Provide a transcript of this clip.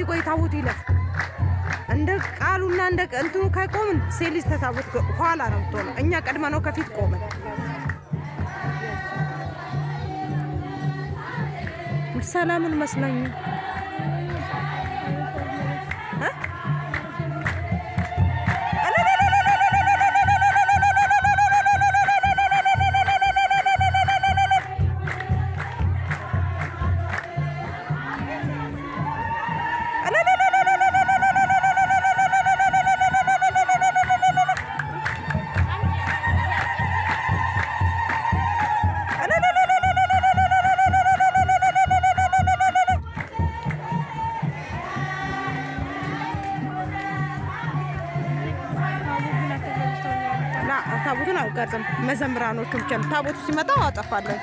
ቆይ ታቦት ይለፍ እንደ ቃሉና እንደ እንትኑ ከቆምን ሴት ልጅ ተታቦት ኋላ ነው የምትሆነው። እኛ ቀድማ ነው ከፊት ቆመን ሰላምን መስለኝ ታቦቱን አልቀርጽም። መዘምራኖቹ ብቻ ታቦቱ ሲመጣ አጠፋለሁ።